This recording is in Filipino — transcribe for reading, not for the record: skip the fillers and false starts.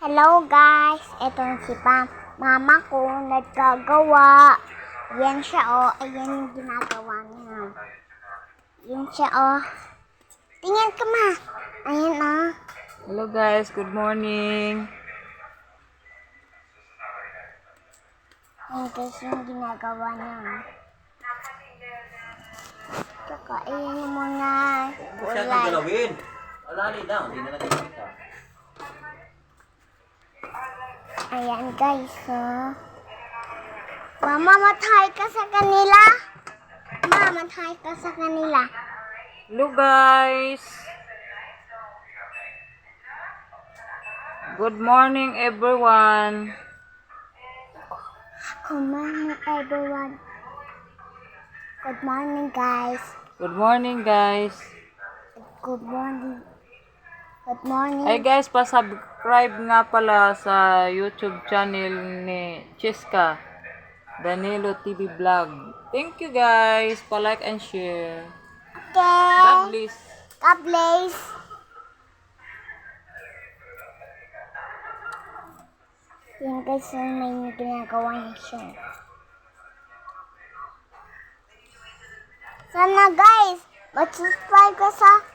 Hello guys, ito si Pam. Mama ko nagkagawa. Yan siya ayan yung ginagawa niya. Yan siya Tingnan ka ma. Ayan Hello guys, good morning. Ayan guys yung ginagawa niya. Tsaka ayan yung mga Siya kang galawin. Alali daw, hindi na nakikita. Ayan guys Mama, matay ka sa kanila. Mama, matay ka sa kanila. Hello guys. Good morning everyone. Good morning everyone. Good morning guys. Good morning guys. Good morning. Good morning. Hey guys, pa-subscribe nga pala sa YouTube channel ni Chiska Danilo TV Vlog. Thank you guys. Pa-like and share. Okay. God bless. God bless. Yan guys, yung may ginagawa niya siya. Sana guys, mag-subscribe ka sa